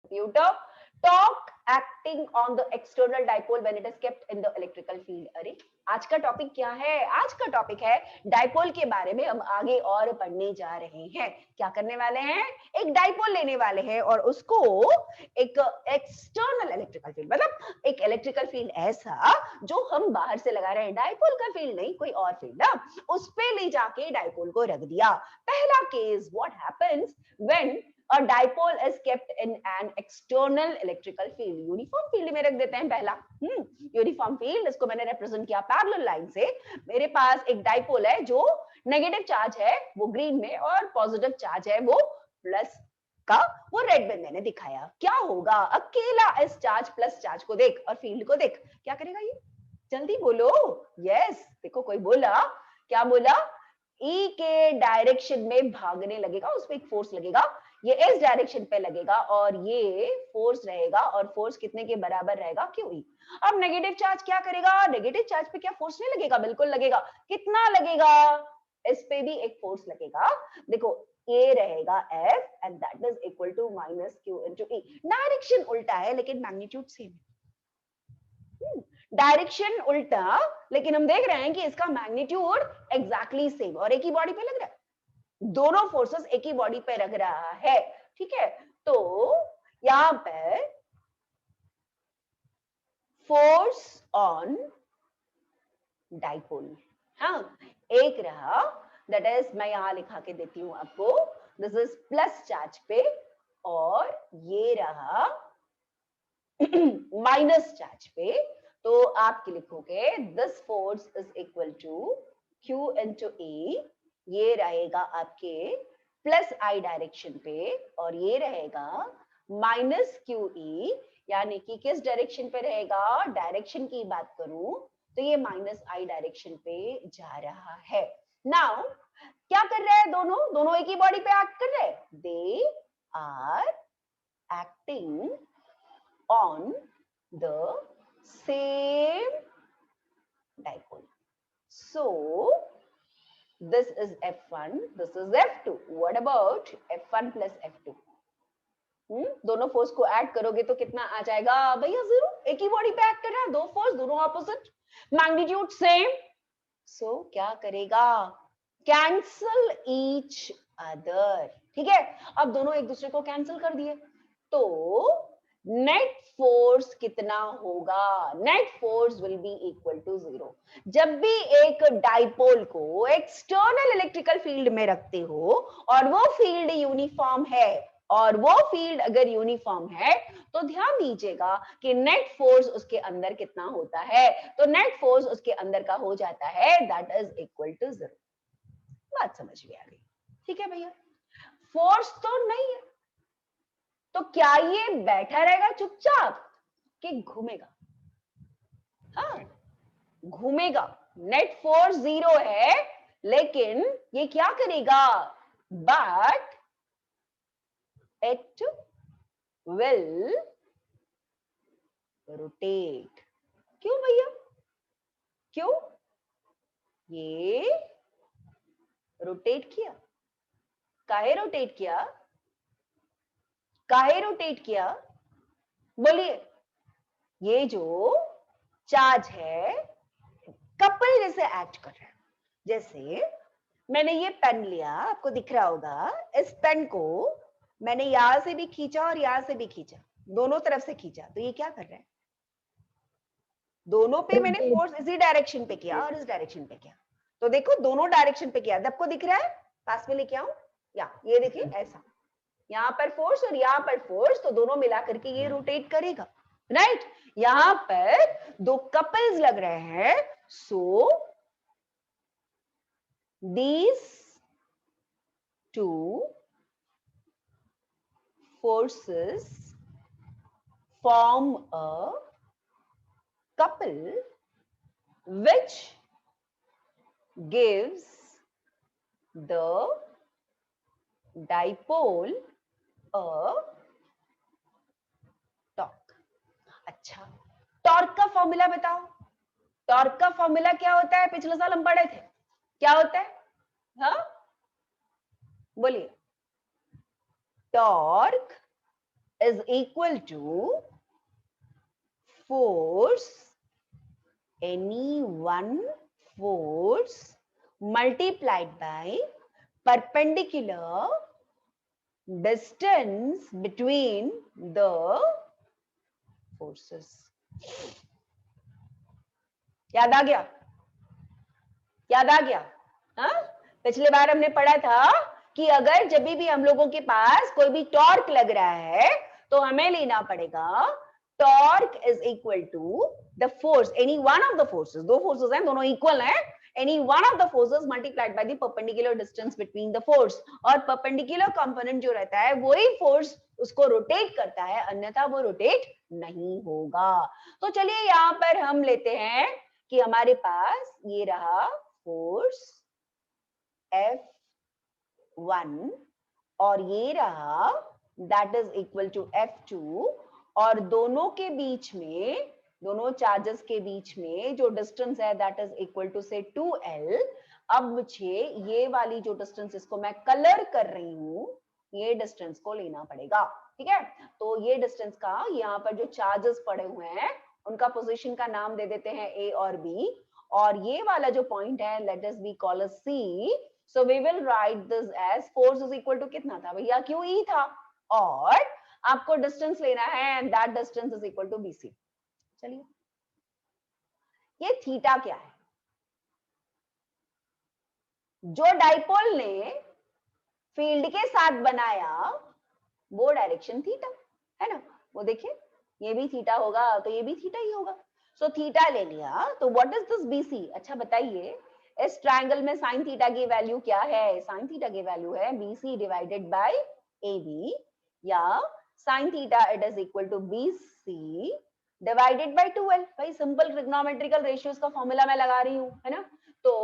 computer. Torque acting on the external dipole when it is kept in the electrical field. अरे आज का topic क्या है? आज का टॉपिक है डाइपोल के बारे में हम आगे और पढ़ने जा रहे हैं. क्या करने वाले हैं? एक डाइपोल लेने वाले हैं और उसको एक एक्सटर्नल इलेक्ट्रिकल फील्ड, मतलब एक इलेक्ट्रिकल फील्ड ऐसा जो हम बाहर से लगा रहे हैं, डाइपोल का फील्ड नहीं, कोई और फील्ड ना, उस पे ले जाके डाइपोल को रख दिया. पहला case, what happens when a dipole is kept in an external electrical field. Uniform field में रख देते हैं पहला. यूनिफॉर्म फील्ड, इसको मैंने रिप्रेजेंट किया पैरेलल लाइन से. मेरे पास एक डाइपोल है जो नेगेटिव चार्ज है वो ग्रीन में और पॉजिटिव चार्ज है वो प्लस का, वो रेड में मैंने दिखाया. क्या होगा? अकेला इस चार्ज प्लस चार्ज को देख और फील्ड को देख, क्या करेगा ये? जल्दी बोलो. यस, देखो कोई बोला, क्या बोला? ई के डायरेक्शन में भागने लगेगा, उस पर एक फोर्स लगेगा, ये इस डायरेक्शन पे लगेगा और ये फोर्स रहेगा और फोर्स कितने के बराबर रहेगा? Q E. अब नेगेटिव चार्ज क्या करेगा? नेगेटिव चार्ज पे क्या फोर्स नहीं लगेगा? बिल्कुल लगेगा. कितना लगेगा? इस पे भी एक फोर्स लगेगा. देखो ए रहेगा F and that is equal to minus q into E. Direction उल्टा है लेकिन मैग्नीट्यूड सेम है. डायरेक्शन उल्टा लेकिन हम देख रहे हैं कि इसका मैग्नीट्यूड एग्जैक्टली सेम और एक ही बॉडी पे लग रहा है. दोनों फोर्सेस एक ही बॉडी पे रख रहा है. ठीक है, तो यहां पे फोर्स ऑन डाइपोल, हाँ, एक रहा, दैट इज, मैं यहां लिखा के देती हूं आपको, दिस इज प्लस चार्ज पे और ये रहा माइनस चार्ज पे. तो आप लिखोगे this force is equal to q into e. ये रहेगा आपके प्लस आई डायरेक्शन पे और ये रहेगा माइनस क्यू ई, यानी कि किस डायरेक्शन पे रहेगा? डायरेक्शन की बात करूं तो ये माइनस आई डायरेक्शन पे जा रहा है. नाउ क्या कर रहे हैं दोनों? दोनों एक ही बॉडी पे एक्ट कर रहे हैं. They are acting on the same dipole. So this is F1, this is F2. What about F1 plus F2? दोनों फोर्स को ऐड करोगे तो कितना आ जाएगा भैया? जीरो. एक ही बॉडी पे एक्ट कर रहा है, दो फोर्स, दोनों ऑपोजिट, मैग्नीट्यूड सेम. सो क्या करेगा? Cancel each other. ठीक है, अब दोनों एक दूसरे को कैंसिल कर दिए तो नेट फोर्स कितना होगा? Net force will be equal to zero. जब भी एक डाइपोल को एक्सटर्नल इलेक्ट्रिकल फील्ड में रखते हो और वो फील्ड यूनिफॉर्म है, और वो फील्ड अगर यूनिफॉर्म है तो ध्यान दीजिएगा कि नेट फोर्स उसके अंदर कितना होता है? तो नेट फोर्स उसके अंदर का हो जाता है that is equal to zero. बात समझ में आ गई? ठीक है भैया, फोर्स तो नहीं है तो क्या ये बैठा रहेगा चुपचाप कि घूमेगा? हाँ, घूमेगा. नेट फोर्स जीरो है लेकिन ये क्या करेगा? But it will rotate. क्यों भैया? क्यों? ये रोटेट किया. काहे रोटेट किया? काहे रोटेट किया? बोलिए. ये जो चार्ज है कपल जैसे एक्ट कर रहा है. जैसे मैंने ये पेन लिया, आपको दिख रहा होगा, इस पेन को मैंने यहां से भी खींचा और यहां से भी खींचा, दोनों तरफ से खींचा, तो ये क्या कर रहा है? दोनों पे मैंने फोर्स इसी डायरेक्शन पे किया और इस डायरेक्शन पे किया. तो देखो दोनों डायरेक्शन पे किया. आपको दिख रहा है? पास में लेके आऊं? या ये देखिए ऐसा, यहाँ पर फोर्स और यहाँ पर फोर्स, तो दोनों मिला करके ये रोटेट करेगा. राइट? यहाँ पर दो कपल्स लग रहे हैं. सो these two forces form a couple which gives the dipole a torque. अच्छा, टॉर्क का फॉर्मूला बताओ. टॉर्क का फॉर्मूला क्या होता है? पिछले साल हम पढ़े थे. क्या होता है? हाँ, बोलिए. Torque is equal to force, any one force multiplied by perpendicular distance between the forces. याद आ गया? याद आ गया? हाँ, पिछले बार हमने पढ़ा था कि अगर जब भी हम लोगों के पास कोई भी टॉर्क लग रहा है तो हमें लेना पड़ेगा torque is equal to the force, any one of the forces, दो फोर्सेस हैं, दोनों इक्वल हैं, any one of the forces multiplied by the perpendicular distance between the force, और परपेंडिकुलर कंपोनेंट जो रहता है वही फोर्स उसको रोटेट करता है, अन्यथा वो रोटेट नहीं होगा। तो चलिए यहाँ पर हम लेते हैं कि हमारे पास ये रहा फोर्स F1 और ये रहा that is equal to F2, और दोनों के बीच में, दोनों चार्जेस के बीच में जो डिस्टेंस है दैट इज इक्वल टू से 2L। अब मुझे ये वाली जो डिस्टेंस, इसको मैं कलर कर रही हूं, ये डिस्टेंस को लेना पड़ेगा, ठीक है। तो ये डिस्टेंस का यहाँ पर जो चार्जेस पड़े हुए हैं उनका पोजीशन का नाम दे देते हैं A और B, और ये वाला जो पॉइंट है let us be call us C। So we will write this as force is equal to कितना था भैया, QE था, और आपको डिस्टेंस लेना है and that distance is equal to BC। चलिए, ये थीटा क्या है? जो डाइपोल ने फील्ड के साथ बनाया वो डायरेक्शन थीटा है ना, वो देखिए ये भी थीटा होगा तो ये भी थीटा ही होगा। सो थीटा ले लिया, तो व्हाट इज दिस BC? अच्छा बताइए, इस ट्रायंगल में साइन थीटा की वैल्यू क्या है? साइन थीटा की वैल्यू है BC डिवाइडेड बाय AB, या sine theta it is equal to BC divided by 2L। भाई सिंपल ट्रिग्नोमेट्रिकल रेशियोज का फॉर्मूला मैं लगा रही हूँ, है ना, तो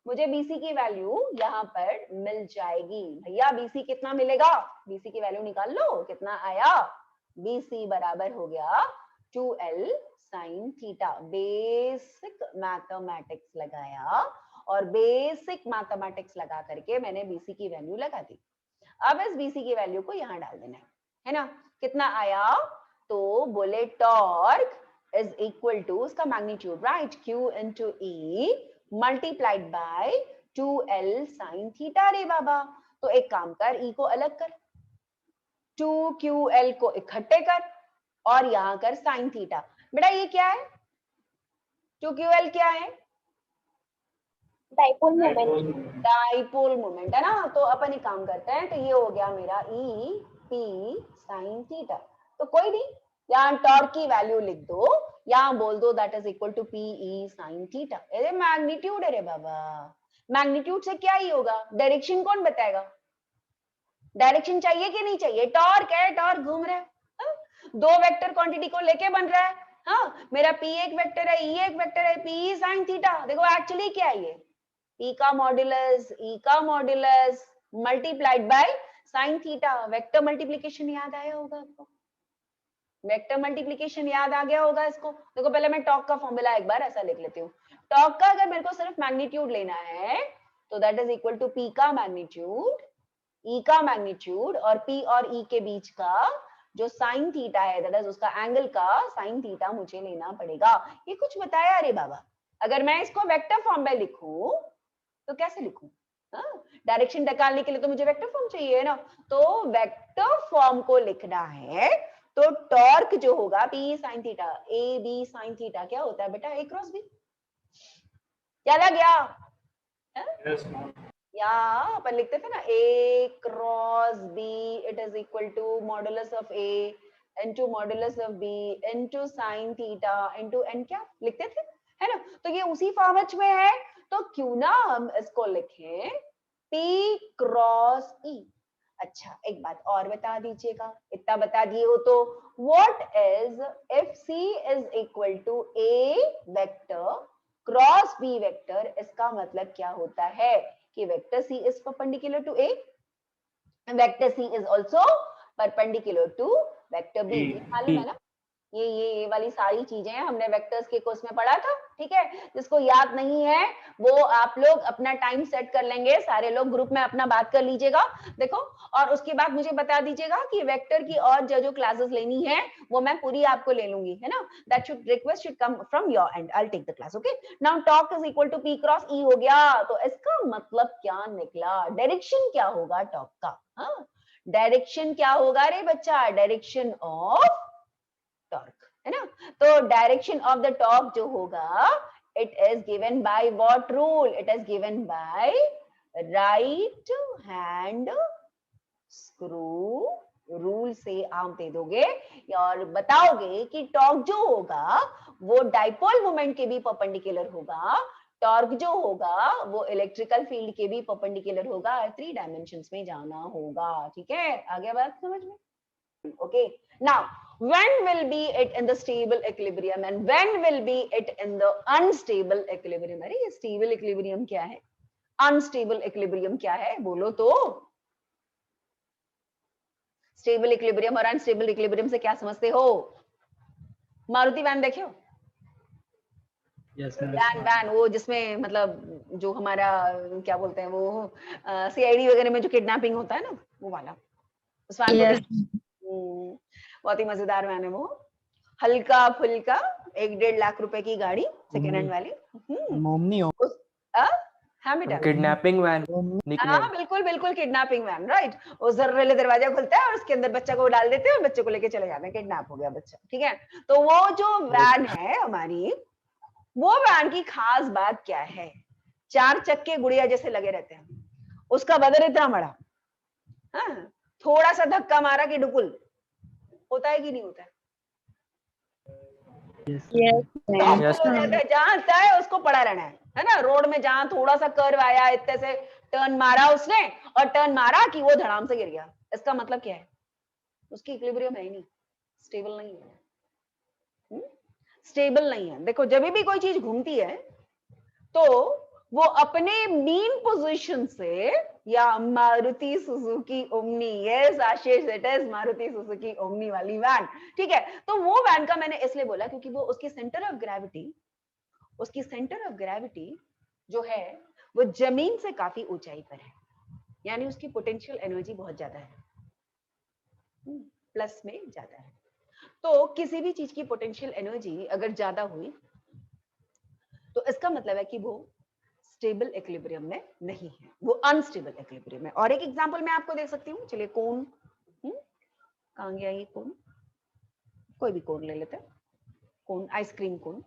मुझे BC की वैल्यू यहाँ पर मिल जाएगी। भैया BC कितना मिलेगा? BC की वैल्यू निकाल लो, कितना आया? BC बराबर हो गया 2L sine theta. Basic mathematics लगाया और बेसिक मैथमेटिक्स लगा करके मैंने BC की वैल्यू लगा दी। अब इस BC की वैल्यू को यहाँ डाल देना है ना। कितना आया? तो बोले टॉर्क इज इक्वल टू उसका magnitude, right, Q into E multiplied by 2L sine theta. रे बाबा, तो एक काम कर, E को अलग कर, 2QL को इकट्ठे कर और यहां कर साइन थीटा। बेटा ये क्या है? 2QL क्या है? Dipole moment. डाइपोल मोमेंट है ना। तो अपन एक काम करते हैं, तो ये हो गया मेरा E P साइन थीटा। तो कोई नहीं, यहाँ टॉर्क की वैल्यू लिख दो, यहाँ बोल दो that is equal to PE sine theta. अरे मैग्नीट्यूड है रे बाबा, मैग्नीट्यूड से क्या ही होगा? डायरेक्शन कौन बताएगा? डायरेक्शन चाहिए कि नहीं चाहिए? टॉर्क है, टॉर्क घूम रहा है, हाँ? दो वेक्टर क्वांटिटी को लेके बन रहा है, हाँ, मेरा P एक वेक्टर है, E एक वेक्टर है, PE साइन थीटा। देखो एक्चुअली क्या है ये, E का modulus multiplied by sine theta. Vector multiplication याद आया होगा आपको? वेक्टर मल्टीप्लिकेशन याद आ गया होगा इसको। देखो पहले मैं टॉर्क का फॉर्मूला एक बार ऐसा लिख लेती हूँ। टॉर्क का अगर मेरे को सिर्फ मैग्नीट्यूड लेना है तो that is equal to P का मैग्नीट्यूड, E का मैग्नीट्यूड और P और E के बीच का जो साइन थीटा है दैट इज उसका एंगल का साइन थीटा मुझे लेना पड़ेगा। ये कुछ बताया अरे बाबा? अगर मैं इसको वेक्टर फॉर्म में लिखूं तो कैसे लिखूं? डायरेक्शन निकालने के लिए तो मुझे वेक्टर फॉर्म चाहिए ना। तो वेक्टर फॉर्म को लिखना है तो टॉर्क जो होगा P sine theta, A B sine theta क्या होता है बेटा? A cross B। याद आ गया? Yes, ma'am. या अपन लिखते थे ना A cross B it is equal to modulus of A into modulus of B into sine theta into n, क्या लिखते थे, है ना। तो ये उसी फॉर्मेट में है, तो क्यों ना हम इसको लिखें P क्रॉस E। अच्छा एक बात और बता दीजिएगा, इतना बता दिए हो तो what is if C is equal to A vector cross B vector, इसका मतलब क्या होता है कि vector C is perpendicular to A, vector C is also perpendicular to vector B। मालूम है ना, ये वाली सारी चीजें हमने वेक्टर्स के कोर्स में पढ़ा था, ठीक है, जिसको याद नहीं है वो आप लोग अपना टाइम सेट कर लेंगे, सारे लोग ग्रुप में अपना बात कर लीजिएगा, देखो, और उसके बाद मुझे बता दीजिएगा कि वेक्टर की और जो क्लासेस लेनी है वो मैं पूरी आपको ले लूंगी, है ना। That should request should come from your end, I will take the class, okay. Now torque is equal to p cross e हो गया, तो इसका मतलब क्या निकला, डायरेक्शन क्या होगा टॉक का, हाँ, डायरेक्शन क्या होगा रे बच्चा, डायरेक्शन ऑफ टॉर्क, है ना। तो डायरेक्शन ऑफ द टॉर्क जो होगा, it is given by what rule, it is given by right hand screw rule से आप दे दोगे और बताओगे कि टॉर्क जो होगा वो डाइपोल मोमेंट के भी परपेंडिकुलर होगा, टॉर्क जो होगा वो इलेक्ट्रिकल फील्ड के भी परपेंडिकुलर होगा, 3 डायमेंशंस में जाना होगा, ठीक है, आगे बात समझ में, okay. Now when will be it in the stable equilibrium and when will be it in the unstable equilibrium, अरे ये stable equilibrium क्या है, unstable equilibrium क्या है, बोलो तो। स्टेबल इक्विलिब्रियम और अनस्टेबल इक्विलिब्रियम से क्या समझते हो, मारुति वैन देखे हो, वैन वो जिसमें मतलब जो हमारा क्या बोलते हैं वो सीआईडी वगैरह में जो किडनैपिंग होता है ना, वो वाला, उस वैन को बहुत ही मजेदार वैन है वो, हल्का फुल्का 1-1.5 लाख रुपए की गाड़ी, सेकेंड हैंड वाली, किडनैपिंग वैन, हाँ बिल्कुल बिल्कुल किडनैपिंग वैन, राइट। वो जर्रेले दरवाजा खुलता है और उसके अंदर बच्चा को डाल देते हैं और बच्चे को लेके चले जाते हैं, किडनैप हो गया बच्चा, ठीक है। तो वो जो वैन है हमारी, वो वैन की खास बात क्या है, 4 चक्के गुड़िया जैसे लगे रहते हैं, उसका बदन इतना बड़ा, हाँ, थोड़ा सा धक्का मारा कि डुकुल होता है कि नहीं होता है, जहां आता है उसको पड़ा रहना है ना। रोड में जहां थोड़ा सा कर्व आया, इतने से टर्न मारा उसने और टर्न मारा कि वो धड़ाम से गिर गया, इसका मतलब क्या है, उसकी इक्विलिब्रियम है ही नहीं, स्टेबल नहीं है, स्टेबल नहीं है। देखो जब भी कोई चीज घूमती है तो वो अपने मीन पोजीशन से, या Maruti Suzuki omni, yes Ashish, it is Maruti Suzuki omni वाली वैन, ठीक है। तो वो वैन का मैंने इसलिए बोला क्योंकि वो उसकी सेंटर ऑफ ग्रेविटी जो है वो जमीन से काफी ऊंचाई पर है, यानी उसकी पोटेंशियल एनर्जी बहुत ज्यादा है, प्लस में ज्यादा है। तो किसी भी चीज की पोटेंशियल एनर्जी अगर ज्यादा हुई तो इसका मतलब है कि वो स्टेबल इक्विलिब्रियम में नहीं है, वो अनस्टेबल इक्विलिब्रियम है। और एक एग्जांपल मैं आपको दे सकती हूँ, चलिए कोन, कहां गया ये कोन, कोई भी कोन ले लेते हैं, कोन, आइसक्रीम कोन।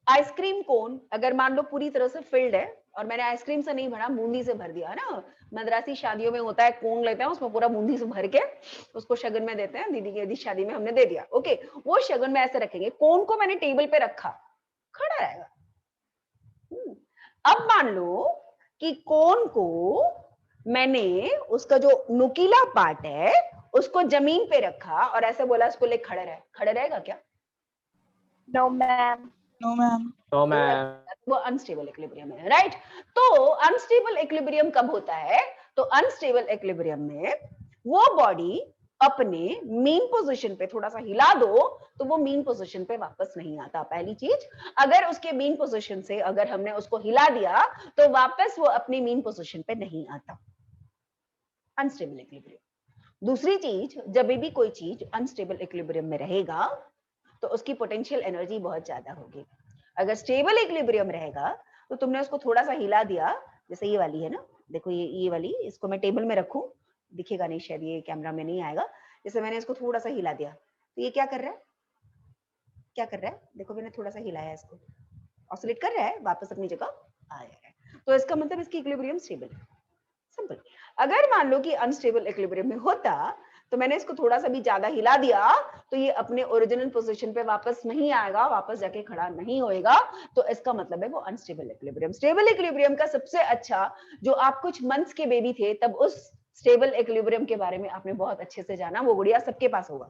आइसक्रीम कोन अगर मान लो पूरी तरह से फिल्ड है और मैंने आइसक्रीम से नहीं भरा, बूंदी से भर दिया, है ना, मद्रासी शादियों में होता है, कोन लेते हैं उसमें पूरा बूंदी से भर के उसको शगन में देते हैं, दीदी की यदि शादी में हमने दे दिया, ओके, वो शगन में ऐसे रखेंगे, कोन को मैंने टेबल पे रखा, खड़ा रहेगा। अब मान लो कि कोन को मैंने उसका जो नुकीला पार्ट है उसको जमीन पे रखा और ऐसे बोला इसको ले खड़ा रहे, खड़ा रहेगा क्या? No ma'am, no ma'am, no ma'am, वो अनस्टेबल इक्विलिब्रियम है, राइट। तो अनस्टेबल इक्विलिब्रियम कब होता है, तो अनस्टेबल इक्विलिब्रियम में वो बॉडी अपने मीन पोजीशन पे थोड़ा सा हिला दो तो वो मीन पोजीशन पे वापस नहीं आता, पहली चीज। अगर उसके मीन पोजीशन से अगर हमने उसको हिला दिया तो वापस वो अपनी मीन पोजीशन पे नहीं आता, अनस्टेबल इक्विलिब्रियम। दूसरी चीज, जब भी कोई चीज अनस्टेबल इक्विलिब्रियम में रहेगा तो उसकी पोटेंशियल एनर्जी बहुत ज्यादा होगी। अगर स्टेबल इक्विलिब्रियम रहेगा तो तुमने उसको थोड़ा सा हिला दिया, जैसे ये वाली है ना, देखो ये वाली, इसको मैं टेबल में रखूं, दिखेगा नहीं शायद, ये कैमरा में नहीं आएगा, जैसे मैंने इसको थोड़ा सा हिला दिया तो ये क्या कर रहा है, क्या कर रहा है, देखो मैंने थोड़ा सा हिलाया, इसको ऑसिलेट कर रहा है, वापस अपनी जगह आ रहा है, तो इसका मतलब इसकी इक्विलिब्रियम स्टेबल है, सिंपल। अगर मान लो कि अनस्टेबल इक्विलिब्रियम में होता तो मैंने इसको थोड़ा सा भी ज्यादा हिला दिया तो ये अपने ओरिजिनल पोजीशन पे वापस नहीं आएगा, वापस जाके खड़ा नहीं होएगा, तो इसका मतलब है वो अनस्टेबल इक्विलिब्रियम। स्टेबल इक्विलिब्रियम का सबसे अच्छा, जो आप कुछ मंथ्स के बेबी थे तब उस स्टेबल इक्विलिब्रियम के बारे में आपने बहुत अच्छे से जाना, वो गुड़िया सबके पास होगा।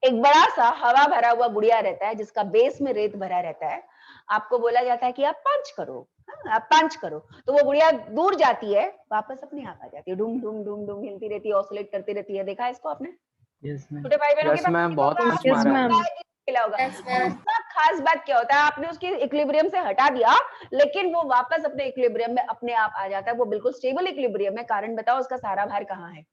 एक बड़ा सा हवा भरा हुआ गुड़िया रहता है जिसका बेस में रेत भरा रहता है, आपको बोला जाता है कि आप पंच करो, आप पंच करो, तो वो गुड़िया दूर जाती है, वापस अपने आप आ जाती है, डूम डूम डूम डूम हिलती रहती है, ऑसिलेट करती रहती है, देखा इसको आपने? छोटे भाई बहनों के पास बहुत मच मारा है। खेला होगा, उसका खास बात क्या होता है, आपने उसकी इक्विलिब्रियम से हटा दिया लेकिन वो वापस अपने इक्विलिब्रियम में अपने आप आ जाता है, वो बिल्कुल स्टेबल इक्विलिब्रियम है। कारण बताओ, उसका सारा भार कहाँ है?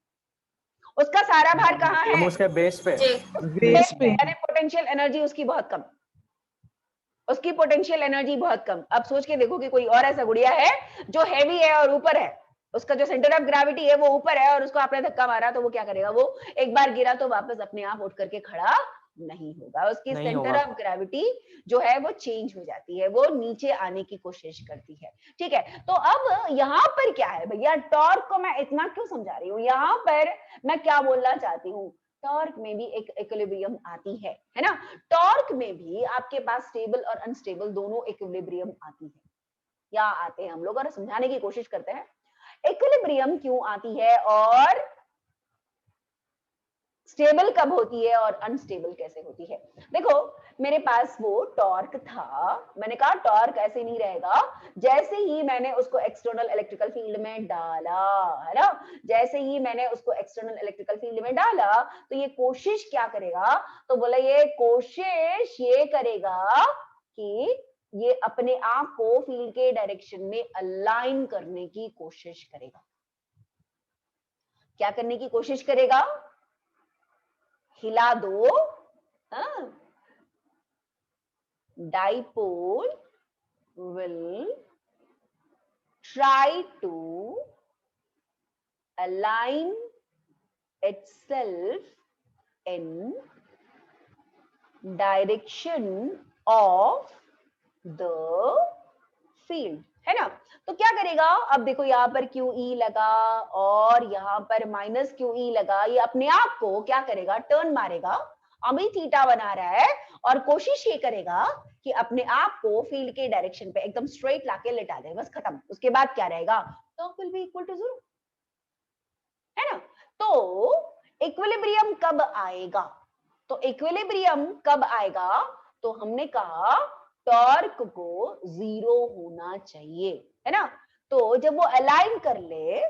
उसका सारा भार कहाँ है? उसके बेस पे, बेस पे। यानी पोटेंशियल एनर्जी उसकी बहुत कम, उसकी पोटेंशियल एनर्जी बहुत कम। अब सोच के देखो कि कोई और ऐसा गुड़िया है जो हैवी है और ऊपर है, उसका जो सेंटर ऑफ ग्रेविटी है वो ऊपर है और उसको आपने धक्का मारा तो वो क्या करेगा? वो एक बार गिरा तो वापस अपने आप उठ करके खड़ा नहीं होगा, उसकी सेंटर ऑफ ग्रेविटी जो है वो चेंज हो जाती है, वो नीचे आने की कोशिश करती है। ठीक है, तो अब यहाँ पर क्या है भैया, टॉर्क को मैं इतना क्यों समझा रही हूँ? यहाँ पर मैं क्या बोलना चाहती हूँ, टॉर्क में भी एक इक्विलिब्रियम आती है ना। टॉर्क में भी आपके पास स्टेबल और अनस्टेबल दोनों इक्विलिब्रियम आती है, या आते हैं। हम लोग और समझाने की कोशिश करते हैं इक्विलिब्रियम क्यों आती है और स्टेबल कब होती है और अनस्टेबल कैसे होती है। देखो मेरे पास वो टॉर्क था, मैंने कहा टॉर्क ऐसे नहीं रहेगा, जैसे ही मैंने उसको एक्सटर्नल इलेक्ट्रिकल फील्ड में डाला, है ना, जैसे ही मैंने उसको एक्सटर्नल इलेक्ट्रिकल फील्ड में डाला तो ये कोशिश क्या करेगा, तो बोला ये कोशिश ये करेगा कि ये अपने आप को फील्ड के डायरेक्शन में अलाइन करने की कोशिश करेगा। क्या करने की कोशिश करेगा? हिला दो, dipole will try to align itself in direction of the field, है ना। तो क्या करेगा, अब देखो यहाँ पर QE लगा और यहाँ पर माइनस QE लगा, ये अपने आप को क्या करेगा, टर्न मारेगा, अभी थीटा बना रहा है और कोशिश ये करेगा कि अपने आप को फील्ड के डायरेक्शन पे एकदम स्ट्रेट लाके लेटा दे, बस खत्म। उसके बाद क्या रहेगा, torque will be equal to 0, है ना। तो इक्विलिब्रियम कब आएगा, तो इक्विलिब्रियम कब आएगा, तो हमने कहा टॉर्क को 0 होना चाहिए, है ना। तो जब वो अलाइन कर ले,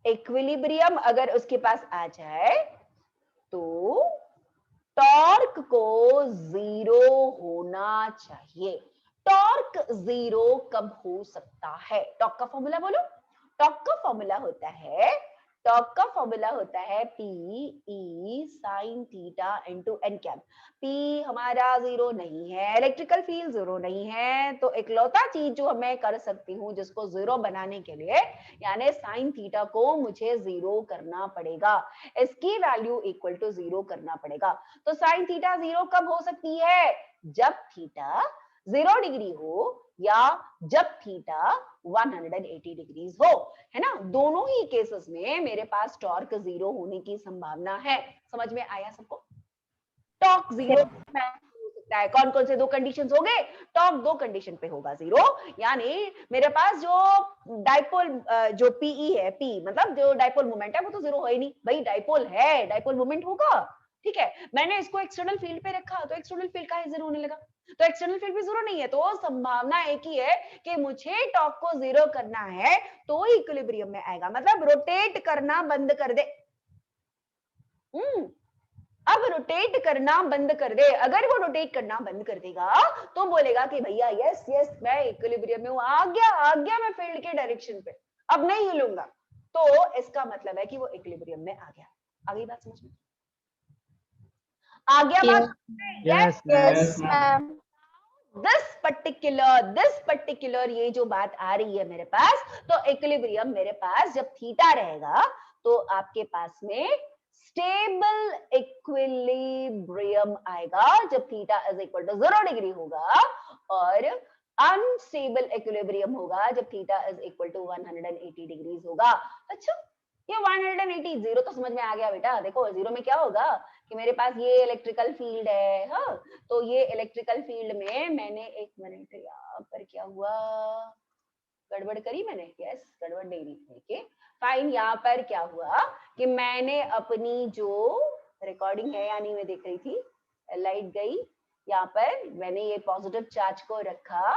इक्विलिब्रियम अगर उसके पास आ जाए तो टॉर्क को 0 होना चाहिए। टॉर्क 0 कब हो सकता है? टॉर्क का फॉर्मूला बोलो। टॉर्क का फॉर्मूला होता है, टॉर्क का फॉर्मूला होता है P E sin theta into n cap. P हमारा 0 नहीं है, इलेक्ट्रिकल फील्ड 0 नहीं है, तो इकलौता चीज जो मैं कर सकती हूँ जिसको 0 बनाने के लिए, यानी sin थीटा को मुझे 0 करना पड़ेगा, इसकी वैल्यू इक्वल टू 0 करना पड़ेगा। तो sin थीटा 0 कब हो सकती है? जब थीटा 0 डिग्री हो या जब थीटा 180 डिग्रीज हो, है ना। दोनों ही केसेस में मेरे पास टॉर्क 0 होने की संभावना है। समझ में आया सबको? टॉर्क 0 हो सकता है, कौन कौन से दो कंडीशंस हो गए? टॉर्क 2 कंडीशन पे होगा 0, यानी मेरे पास जो डाइपोल जो PE है, P मतलब जो डाइपोल मोमेंट है वो तो 0 हो ही नहीं भाई, डाइपोल है, डाइपोल मोमेंट होगा, ठीक है। मैंने इसको एक्सटर्नल फील्ड पे रखा तो एक्सटर्नल फील्ड का 0 होने लगा, तो एक्सटर्नल फील्ड भी 0 नहीं है, तो संभावना एक ही है कि मुझे टॉर्क को 0 करना है तो इक्विलिब्रियम में आएगा, मतलब रोटेट करना बंद कर दे। अब रोटेट करना बंद कर दे, अगर वो रोटेट करना बंद कर देगा तो बोलेगा कि भैया यस यस मैं इक्विलिब्रियम में हूं, आ गया मैं फील्ड के डायरेक्शन पे, अब नहीं हिलूंगा, तो इसका मतलब है कि वो इक्विलिब्रियम में आ गया। आ गई बात समझ में? आ गया बात? Yes, Yes, ma'am. This particular ये जो बात आ रही है मेरे पास, तो इक्विलिब्रियम मेरे पास जब थीटा रहेगा तो आपके पास में स्टेबल इक्विलिब्रियम आएगा जब theta is equal to 0 degree होगा, और अनस्टेबल इक्विलिब्रियम होगा जब theta is equal to 180 degrees होगा। अच्छा, ये 180 0 तो समझ में आ गया बेटा। देखो 0 में क्या होगा कि मेरे पास ये इलेक्ट्रिकल फील्ड है, हाँ, तो ये इलेक्ट्रिकल फील्ड में मैंने, एक मिनट यहाँ पर क्या हुआ, गड़बड़ करी मैंने, यस गड़बड़ नहीं रही, ठीक है फाइन। यहाँ पर क्या हुआ कि मैंने अपनी जो रिकॉर्डिंग है यानी मैं देख रही थी, लाइट गई, यहाँ पर मैंने ये पॉजिटिव चार्ज को रखा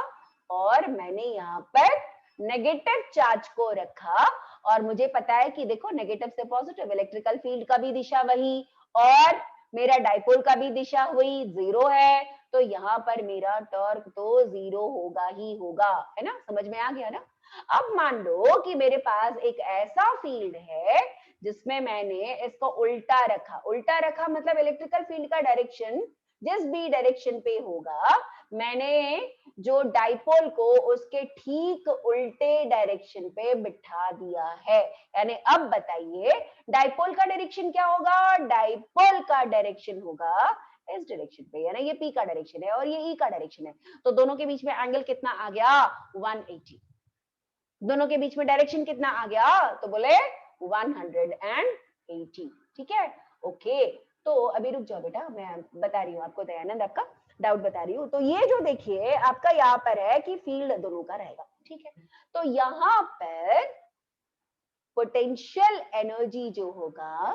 और मैंने यहाँ पर नेगेटिव चार्ज को रखा, और मुझे पता है कि देखो नेगेटिव से पॉजिटिव, इलेक्ट्रिकल फील्ड का भी दिशा वही और मेरा डाइपोल का भी दिशा हुई 0 है, तो यहाँ पर मेरा टॉर्क तो 0 होगा ही होगा, है ना, समझ में आ गया ना। अब मान लो कि मेरे पास एक ऐसा फील्ड है जिसमें मैंने इसको उल्टा रखा मतलब इलेक्ट्रिकल फील्ड का डायरेक्शन जिस भी डायरेक्शन पे होगा, मैंने जो डाइपोल को उसके ठीक उल्टे डायरेक्शन पे बिठा दिया है। यानी अब बताइए डाइपोल का डायरेक्शन क्या होगा? डाइपोल का डायरेक्शन होगा इस डायरेक्शन पे, यानी ये पी का डायरेक्शन है और ये ई का डायरेक्शन है, तो दोनों के बीच में एंगल कितना आ गया? 180। दोनों के बीच में डायरेक्शन कितना आ गया? तो बोले 180। ठीक है, ओके। तो अभी रुक जाओ बेटा, मैं बता रही हूँ आपको, दयानंद आपका डाउट बता रही हूँ। तो ये जो देखिए आपका यहाँ पर है कि फील्ड दोनों का रहेगा, ठीक है। तो यहाँ पर पोटेंशियल एनर्जी जो होगा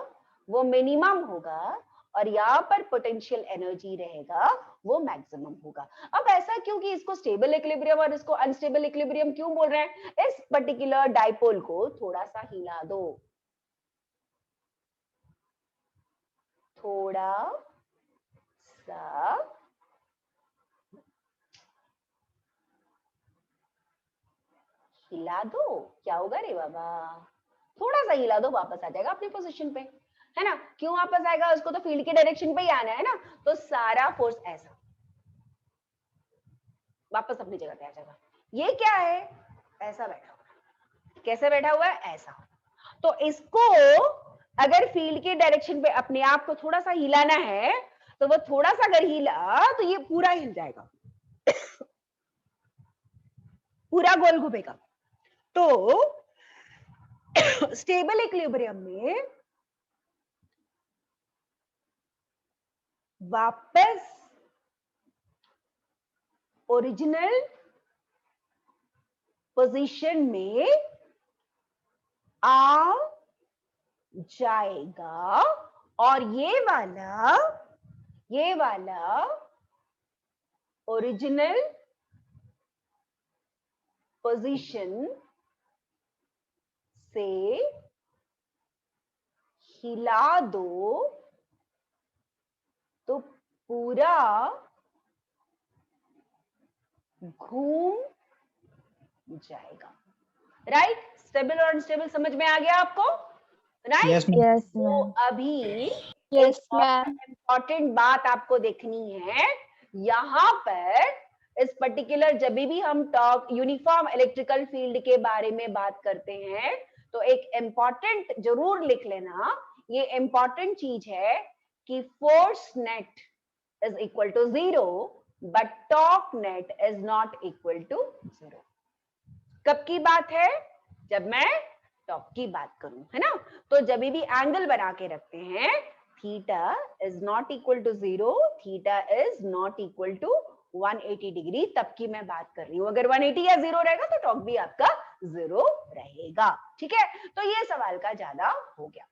वो मिनिमम होगा और यहाँ पर पोटेंशियल एनर्जी रहेगा वो मैक्सिमम होगा। अब ऐसा क्यों कि इसको स्टेबल इक्विलिब्रियम और इसको अनस्टेबल इक्विलिब्रियम क्यों बोल रहे हैं? इस पर्टिकुलर डाइपोल को थोड़ा सा हिला दो, थोड़ा सा हिला दो, क्या होगा रे बाबा? थोड़ा सा हिला दो, वापस आ जाएगा अपनी पोजीशन पे, है ना। क्यों वापस आएगा? उसको तो फील्ड के डायरेक्शन पे ही आना है ना, तो सारा फोर्स ऐसा वापस अपनी जगह पे आ जाएगा। ये क्या है? ऐसा बैठा हुआ। कैसे बैठा हुआ है? ऐसा। तो इसको अगर फील्ड के डायरेक्शन पे अपने आप को थोड़ा सा हिलाना है, तो वो थोड़ा सा अगर हिला तो ये पूरा हिल जाएगा, पूरा गोल घूमेगा। तो स्टेबल इक्विलिब्रियम में वापस ओरिजिनल पोजीशन में आ जाएगा और ये वाला ओरिजिनल पोजीशन से हिला दो तो पूरा घूम जाएगा। राइट? स्टेबल और अनस्टेबल समझ में आ गया आपको? राइट? Yes, ma'am. तो अभी Yes, ma'am. इम्पोर्टेंट बात आपको देखनी है, यहाँ पर इस पर्टिकुलर जब भी हम टॉक यूनिफॉर्म इलेक्ट्रिकल फील्ड के बारे में बात करते हैं तो एक इम्पोर्टेंट जरूर लिख लेना, ये इम्पोर्टेंट चीज है कि force net is equal to 0 but torque net is not equal to 0। कब की बात है? जब मैं टॉर्क की बात करूं, है ना। तो जब भी एंगल बना के रखते हैं, theta is not equal to 0, theta is not equal to 180 degree, तब की मैं बात कर रही हूं। अगर 180 या 0 रहेगा तो टॉर्क भी आपका 0 रहेगा, ठीक है। तो ये सवाल का ज्यादा हो गया।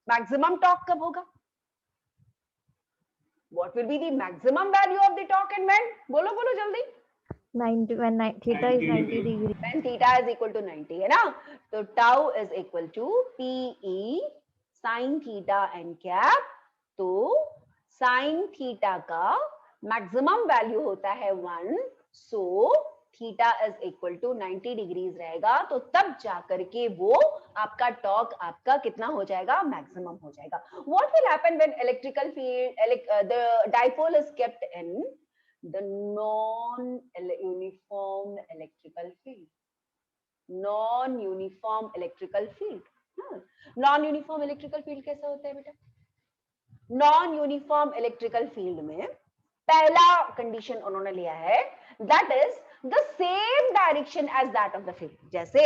मैक्सिमम टॉर्क कब होगा? What will be the maximum value of the torque and when? बोलो बोलो जल्दी। 90 when theta is 90 degree. When theta is equal to 90 है ना, तो tau is equal to PE sin theta n cap। तो sin theta का maximum value होता है 1, so theta is equal to 90 degrees रहेगा, तो तब जाकर के वो आपका टॉर्क आपका कितना हो जाएगा? मैक्सिमम हो जाएगा। What will happen when electrical field the dipole is kept in the non uniform electrical field? Non uniform electrical field, non uniform electrical field कैसा होता है बेटा? नॉन यूनिफॉर्म इलेक्ट्रिकल फील्ड में पहला कंडीशन उन्होंने लिया है, that is the same direction as that of the field. जैसे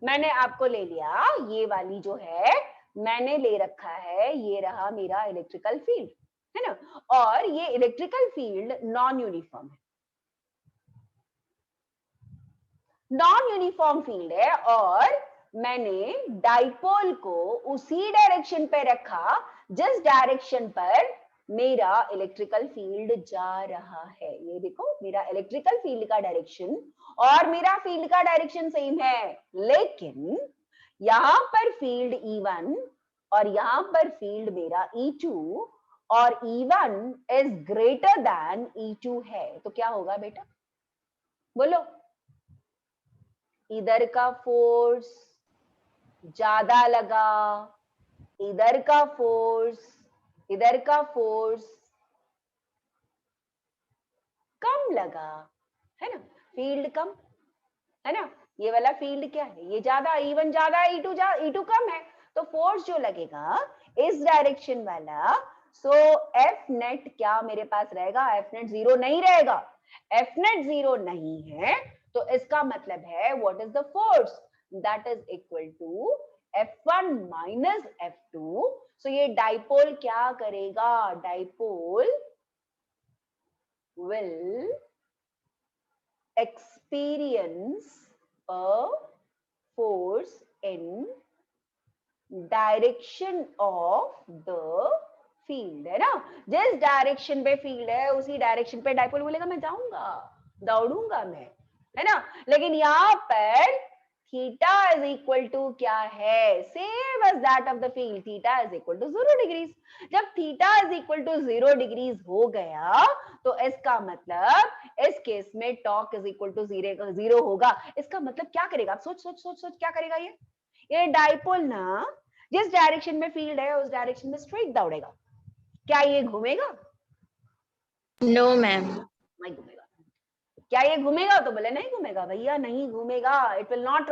मैंने आपको ले लिया, ये वाली जो है मैंने ले रखा है, ये रहा मेरा इलेक्ट्रिकल फील्ड, है ना, और ये इलेक्ट्रिकल फील्ड नॉन यूनिफॉर्म है, नॉन यूनिफॉर्म फील्ड है, और मैंने डाइपोल को उसी डायरेक्शन पे रखा जिस डायरेक्शन पर मेरा इलेक्ट्रिकल फील्ड जा रहा है। ये देखो मेरा इलेक्ट्रिकल फील्ड का डायरेक्शन और मेरा फील्ड का डायरेक्शन सेम है, लेकिन यहां पर फील्ड E1 और यहां पर फील्ड मेरा E2 और E1 is greater than E2 है, तो क्या होगा बेटा? बोलो। इधर का फोर्स ज्यादा लगा, इधर का फोर्स कम लगा, है ना? फील्ड कम है ना? ये वाला फील्ड क्या है? ये ज्यादा, E1 ज्यादा है, E2 कम है, तो फोर्स जो लगेगा इस डायरेक्शन वाला, सो एफ नेट क्या मेरे पास रहेगा? एफ नेट जीरो नहीं रहेगा। एफ नेट जीरो नहीं है तो इसका मतलब है what is the force? That is equal to F1 minus F2। So ये डाइपोल क्या करेगा? Dipole will experience a force in direction of the field, है ना? जिस डायरेक्शन पे फील्ड है उसी डायरेक्शन पे डाइपोल बोलेगा मैं जाऊंगा, दौड़ूंगा मैं, है ना? लेकिन यहाँ पर थीटा इज इक्वल टू क्या है? Same as that of the field, theta is equal to 0 degrees. जब theta is equal to 0 degrees हो गया तो इसका मतलब इस केस में टॉर्क इज इक्वल टू 0 होगा। इसका मतलब क्या करेगा? आप सोच सोच सोच सोच क्या करेगा? ये डाइपोल ना जिस डायरेक्शन में फील्ड है उस डायरेक्शन में स्ट्रेट दौड़ेगा। क्या ये घूमेगा? No ma'am. नहीं घूमेगा। क्या ये घूमेगा? तो बोले नहीं घूमेगा भैया, नहीं घूमेगा। इट विल नॉट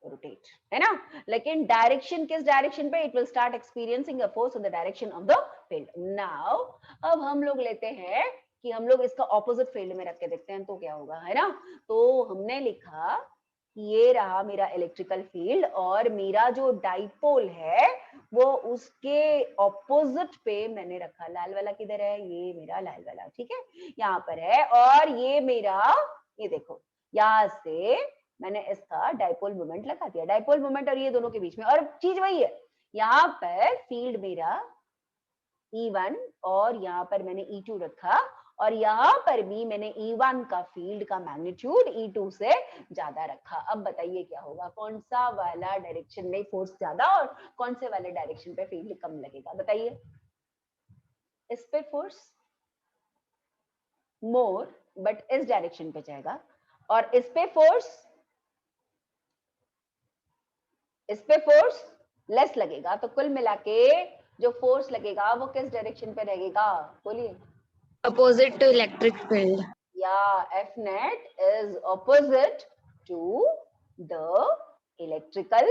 रोटेट, है ना? लेकिन डायरेक्शन किस डायरेक्शन पे? It will start experiencing a force in the direction of the field. Now अब हम लोग लेते हैं कि हम लोग इसका ऑपोजिट फील्ड में रख के देखते हैं तो क्या होगा, है ना? तो हमने लिखा ये रहा मेरा इलेक्ट्रिकल फील्ड और मेरा जो डाइपोल है वो उसके ऑपोजिट पे मैंने रखा। लाल वाला किधर है? ये मेरा लाल वाला, ठीक है, यहाँ पर है। और ये मेरा, ये देखो यहाँ से मैंने इसका डाइपोल मोमेंट लगा दिया, डाइपोल मोमेंट और ये दोनों के बीच में। और चीज वही है, यहाँ पर फील्ड मेरा E1 और यहाँ पर मैंने E2 रखा और यहाँ पर भी मैंने E1 का फील्ड का मैग्नीट्यूड E2 से ज्यादा रखा। अब बताइए क्या होगा? कौन सा वाला डायरेक्शन में फोर्स ज्यादा और कौन से वाले डायरेक्शन पे फील्ड कम लगेगा? बताइए। इस पे फोर्स मोर बट इस डायरेक्शन पे जाएगा और इस पे फोर्स लेस लगेगा। तो कुल मिला के जो फोर्स लगेगा वो किस डायरेक्शन पे लगेगा? बोलिए। Opposite to electric field. या F net is opposite to the electrical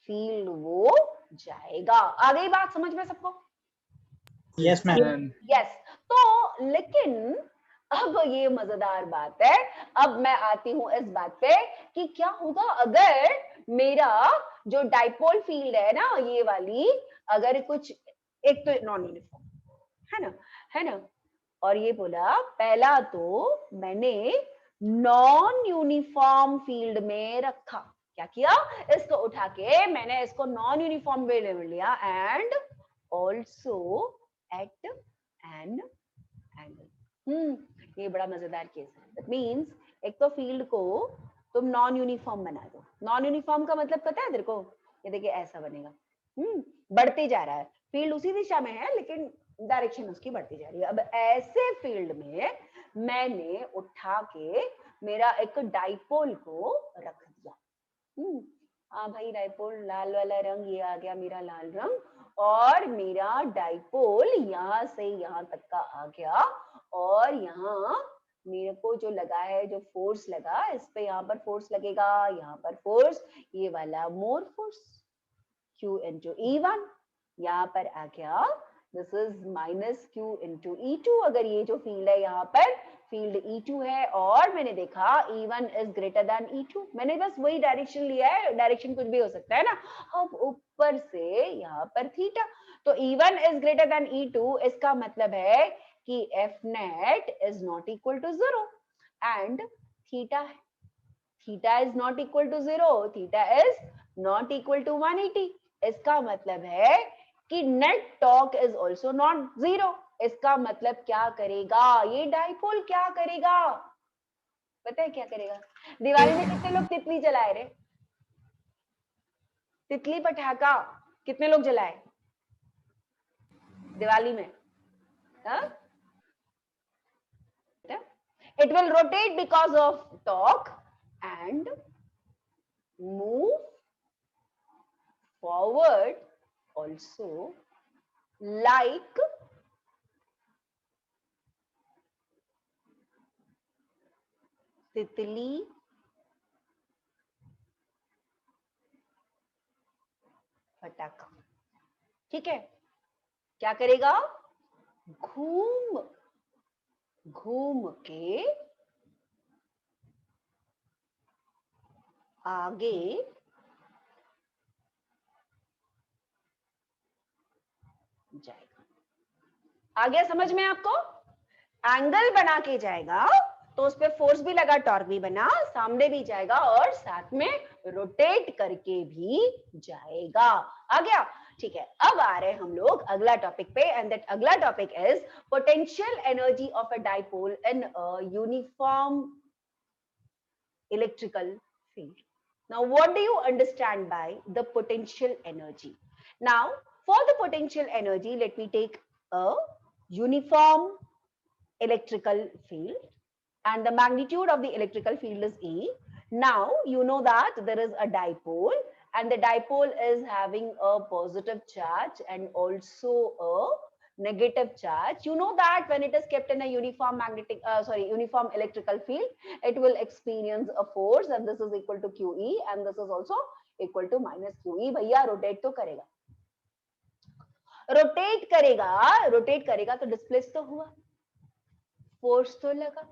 field, वो जाएगा। आ गई बात समझ में सबको? Yes, ma'am. यस। तो लेकिन अब ये मजेदार बात है, अब मैं आती हूं इस बात पे कि क्या होगा अगर मेरा जो डाइपोल फील्ड है ना, ये वाली, अगर कुछ एक तो नॉन यूनिफॉर्म है ना, और ये बोला पहला तो मैंने नॉन यूनिफॉर्म फील्ड में रखा। क्या किया? इसको उठा के मैंने इसको नॉन यूनिफॉर्म में ले लिया and also eight an angle. ये बड़ा मजेदार केस है। दैट मींस एक तो फील्ड को तुम नॉन यूनिफॉर्म बना दो। नॉन यूनिफॉर्म का मतलब पता है तेरे को? ये देखिए ऐसा बनेगा, बढ़ते जा रहा है, फील्ड उसी दिशा में है लेकिन डायरेक्शन उसकी बढ़ती जा रही है। अब ऐसे फील्ड में मैंने उठा के मेरा एक डाइपोल को रख दिया। हाँ भाई, डाइपोल लाल वाला रंग, ये आ गया मेरा लाल रंग, और मेरा डाइपोल यहाँ से यहाँ तक का आ गया। और यहाँ मेरे को जो लगा है, जो फोर्स लगा, इस पे यहाँ पर फोर्स लगेगा, यहाँ पर फोर्स, ये वाला more force Q into E1 यहाँ पर आ गया। This is minus Q into E2। अगर ये जो फील्ड है यहाँ पर फील्ड E2 है और मैंने देखा E1 is greater than E2, मैंने बस वही डायरेक्शन लिया है, डायरेक्शन कुछ भी हो सकता है ना। अब ऊपर से यहाँ पर थीटा, तो E1 is greater than E2, इसका मतलब है कि F net is not equal to 0 and theta is not equal to 0, theta is not equal to 180। इसका मतलब है कि net torque is also not 0। इसका मतलब क्या करेगा ये डाइपोल? क्या करेगा पता है? क्या करेगा? दिवाली में कितने लोग तितली जलाए रे? तितली पटाखा कितने लोग जलाए? दिवाली में? It will rotate because of torque and move forward also like तितली पटाखा। ठीक है, क्या करेगा? घूम घूम के आगे जाएगा। आ गया समझ में आपको? एंगल बना के जाएगा तो उस पे फोर्स भी लगा, टॉर्क भी बना, सामने भी जाएगा और साथ में रोटेट करके भी जाएगा। आ गया? ठीक है, अब आ रहे हम लोग अगला टॉपिक पे, एंड दैट अगला topic is potential energy of a dipole in a uniform electrical field. Now, what do you understand by the potential energy? Now, for the potential energy, let me take a uniform electrical field, and the magnitude of the electrical field is E. Now, you know that there is a dipole, and the dipole is having a positive charge and also a negative charge. You know that when it is kept in a uniform uniform electrical field, it will experience a force, and this is equal to QE, and this is also equal to minus QE. भैया rotate तो करेगा, rotate करेगा तो displace तो हुआ, force तो लगा,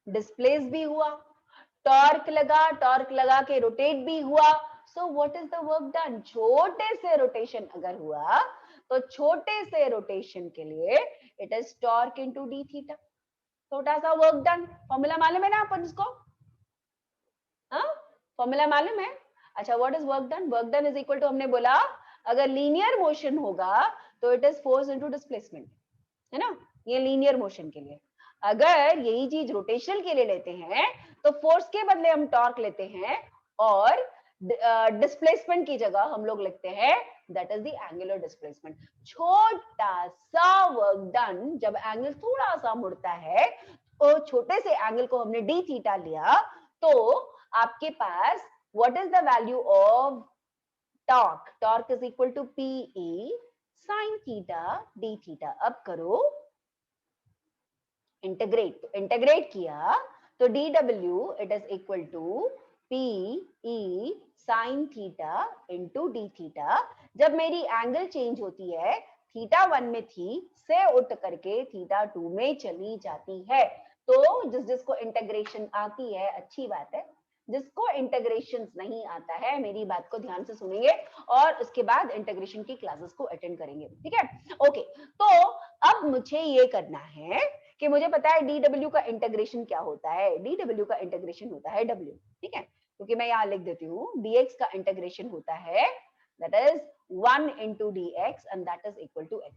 displace भी हुआ, टॉर्क लगा के रोटेट भी हुआ। So what is the work done? छोटे से रोटेशन अगर हुआ तो छोटे से रोटेशन के लिए it is torque into D theta, छोटा सा वर्क डन। फॉर्मूला मालूम है ना अपन इसको? फॉर्मूला मालूम है? अच्छा, what is work done? Work done is equal to, हमने बोला अगर लीनियर मोशन होगा तो it is force into displacement, है ना? ये लीनियर मोशन के लिए। अगर यही चीज रोटेशनल के लिए लेते हैं तो फोर्स के बदले हम टॉर्क लेते हैं और डिस्प्लेसमेंट की जगह हम लोग लिखते हैं that is the angular displacement. छोटा सा वर्क डन, जब एंगल थोड़ा सा मुड़ता है तो छोटे से एंगल को हमने डी थीटा लिया, तो आपके पास what is the value of torque? Torque is equal to p e sine theta d theta. अब करो इंटीग्रेट किया तो dw it is equal to PE sine theta into d theta. जब मेरी एंगल चेंज होती है, थीटा 1 में थी से उठ करके थीटा 2 में चली जाती है, तो जिसको इंटीग्रेशन आती है अच्छी बात है, जिसको इंटीग्रेशन नहीं आता है मेरी बात को ध्यान से सुनेंगे और उसके बाद इंटीग्रेशन की क्लासेस को अटेंड करेंगे। ठीक है, ओके। तो अब मुझे ये करना है कि मुझे पता है dw का इंटीग्रेशन क्या होता है। dw का इंटीग्रेशन होता है w, ठीक है, क्योंकि मैं यहाँ लिख देती हूँ dx का इंटीग्रेशन होता है that is 1 into dx and that is equal to x।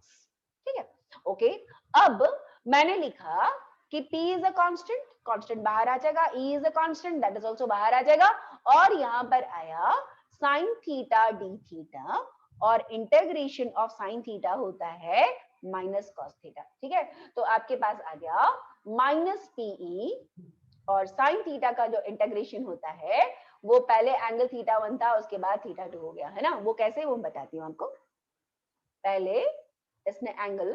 ठीक है, ओके। अब मैंने लिखा कि p is a constant, constant बाहर आ जाएगा, e is a constant, that is also बाहर आ जाएगा, और यहाँ पर आया sin थीटा d थीटा, और इंटीग्रेशन ऑफ sin थीटा होता है माइनस कॉस थीटा। ठीक है, तो आपके पास आ गया माइनस पीई, और साइन थीटा का जो इंटीग्रेशन होता है वो पहले एंगल थीटा 1 था, उसके बाद थीटा 2 हो गया, है ना? वो कैसे, वो बताती हूँ आपको। पहले इसने एंगल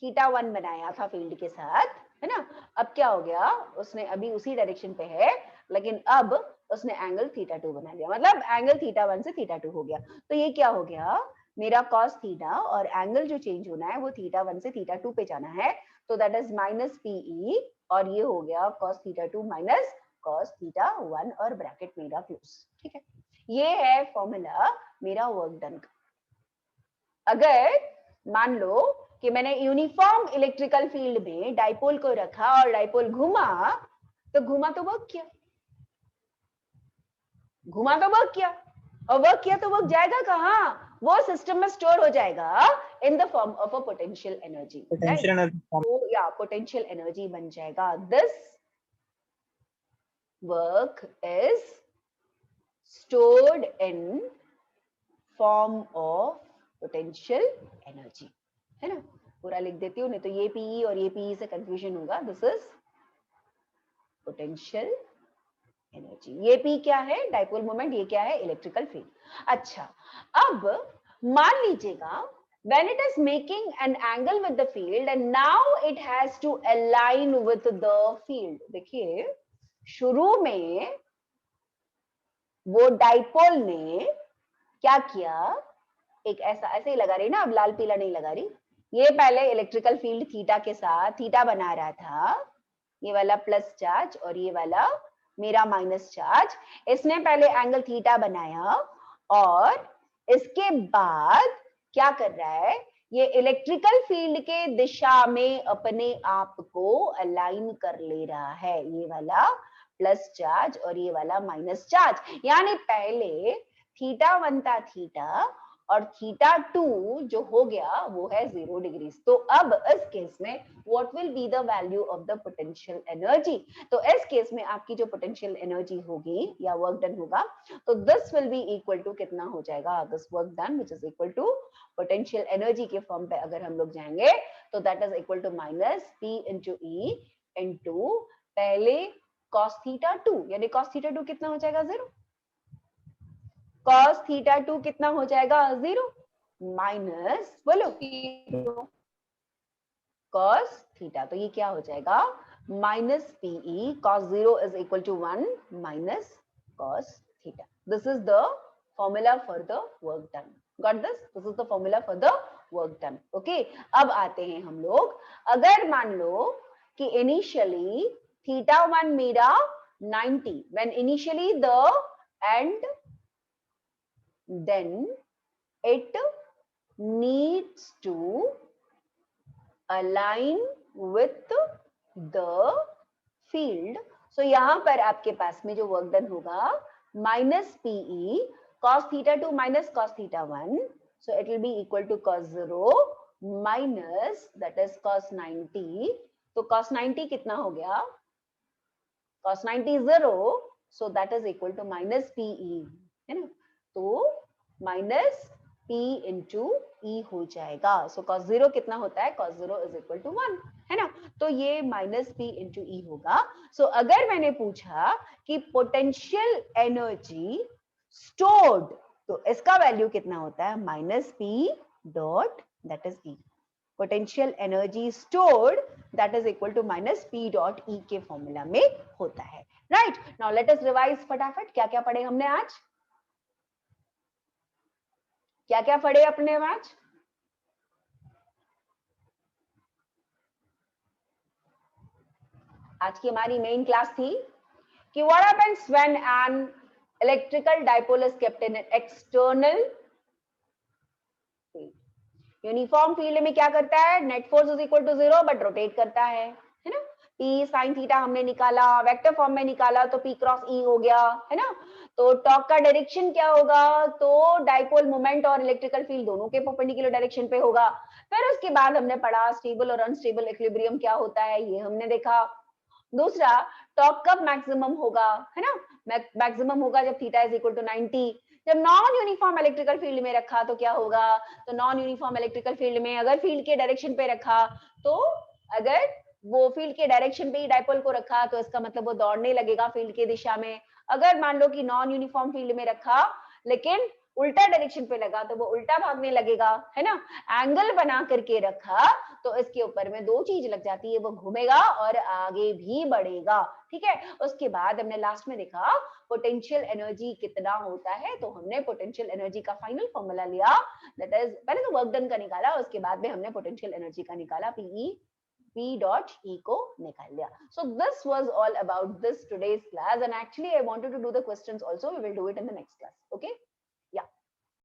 थीटा 1 बनाया था फील्ड के साथ, है ना? अब क्या हो गया, उसने अभी उसी डायरेक्शन पे है, लेकिन अब उसने एंगल थीटा 2 बना दिया, मतलब एंगल थीटा 1 से थीटा 2 हो गया। तो ये क्या हो गया, मेरा cos थीटा, और एंगल जो चेंज होना है वो थीटा 1 से थीटा 2 पे जाना है, तो दैट इज माइनस पीई, और ये हो गया cos theta 2 minus cos theta 1, और ब्रैकेट मेरा क्लोज। ठीक है, ये है फॉर्मूला मेरा वर्क डन का। अगर मान लो कि मैंने यूनिफॉर्म इलेक्ट्रिकल फील्ड में डाइपोल को रखा और डाइपोल घुमा, तो घुमा तो वर्क किया, घुमा तो वर्क किया, और वर्क किया तो वर्क जाएगा कहाँ? वो सिस्टम में स्टोर हो जाएगा in the form of a potential energy. तो या पोटेंशियल एनर्जी बन जाएगा। This work is stored in form of potential energy. है ना, पूरा लिख देती हूँ, नहीं तो ये पीई और ये पीई से कंफ्यूजन होगा। This is potential energy. ये पी क्या है, डाइपोल मोमेंट, ये क्या है, इलेक्ट्रिकल फील्ड। अच्छा, अब मान लीजिएगा when it is making an angle with the field and now it has to align with the field। देखिए शुरू में वो डाइपोल ने क्या किया, एक ऐसा ऐसे ही लगा रही ना, अब लाल पीला नहीं लगा रही, ये पहले इलेक्ट्रिकल फील्ड थीटा के साथ थीटा बना रहा था, ये वाला प्लस चार्ज और ये वाला मेरा माइनस चार्ज, इसने पहले एंगल थीटा बनाया और इसके बाद क्या कर रहा है, ये इलेक्ट्रिकल फील्ड के दिशा में अपने आप को अलाइन कर ले रहा है, ये वाला प्लस चार्ज और ये वाला माइनस चार्ज। यानी पहले थीटा 1 था थीटा और थीटा 2 जो हो गया वो है 0 डिग्री। तो अब इस केस में what will be the value of the potential energy, तो इस केस में आपकी जो पोटेंशियल एनर्जी होगी या वर्क डन होगा, तो this will be equal to कितना हो जाएगा, this work done which is equal to potential energy के फॉर्म पे अगर हम लोग जाएंगे तो that is equal to minus P into E into पहले cos थीटा 2, यानी cos थीटा 2 कितना हो जाएगा 0, cos थीटा 2 कितना हो जाएगा 0 माइनस बोलो cos थीटा, तो ये क्या हो जाएगा minus PE cos 0 is equal to 1 minus cos theta. This is the formula for the work done. Got this? This is the formula for the work done. Okay, अब आते हैं हम लोग, अगर मान लो कि इनिशियली theta 1 मेरा 90 when initially the and then it needs to align with the field। so यहां पर आपके पास में जो वर्क डन होगा minus PE cos theta 2 minus cos theta 1, so it will be equal to cos 0 minus that is cos 90। तो cos 90 कितना हो गया, cos 90 is 0, so that is equal to minus PE, है ना, तो minus P into E हो जाएगा। so cos 0 कितना होता है, cos 0 is equal to 1, है ना, तो ये minus P into E होगा। so अगर मैंने पूछा कि पोटेंशियल एनर्जी स्टोर्ड, तो इसका वैल्यू कितना होता है, minus P dot that is E। Potential energy stored that is equal to minus P dot E के फॉर्मूला में होता है। Right, now let us revise फटाफट, क्या क्या पढ़े हमने आज, क्या क्या पढ़े अपने आज, आज की हमारी मेन क्लास थी कि what happens when an electrical dipole is kept in external field. Uniform field में क्या करता है, net force is equal to 0 but rotate करता है ना। P sin थीटा हमने निकाला, वेक्टर फॉर्म में निकाला तो P क्रॉस E हो गया, है ना। तो टॉर्क का डायरेक्शन क्या होगा, तो डाइपोल मोमेंट और इलेक्ट्रिकल फील्ड दोनों के परपेंडिकुलर डायरेक्शन पे होगा। फिर उसके बाद हमने पढ़ा स्टेबल और अनस्टेबल इक्विलिब्रियम क्या होता है, ये हमने देखा। दूसरा, टॉर्क कब मैक्सिमम होगा, है ना, मैक्सिमम होगा जब थीटा इज इक्वल टू 90। जब नॉन यूनिफॉर्म इलेक्ट्रिकल फील्ड में रखा तो क्या होगा, तो नॉन यूनिफॉर्म इलेक्ट्रिकल फील्ड में अगर फील्ड के डायरेक्शन पे रखा, तो अगर वो फील्ड के डायरेक्शन पे ही डाइपोल को रखा तो इसका मतलब वो दौड़ने लगेगा फील्ड की दिशा में। अगर मान लो कि नॉन यूनिफॉर्म फील्ड में रखा लेकिन उल्टा डायरेक्शन पे लगा तो वो उल्टा भागने लगेगा, है ना। एंगल बना करके रखा तो इसके ऊपर में दो चीज लग जाती है, वो घूमेगा और आगे भी बढ़ेगा, ठीक है। उसके बाद हमने लास्ट में देखा पोटेंशियल एनर्जी कितना होता है, तो हमने पोटेंशियल एनर्जी का फाइनल फॉर्मूला लिया, दैट इज पहले तो वर्क डन का निकाला, उसके बाद में हमने पोटेंशियल एनर्जी का निकाला, P dot E को निकाल लिया। So this was all about this today's class and actually I wanted to do the questions also, we will do it in the next class, okay।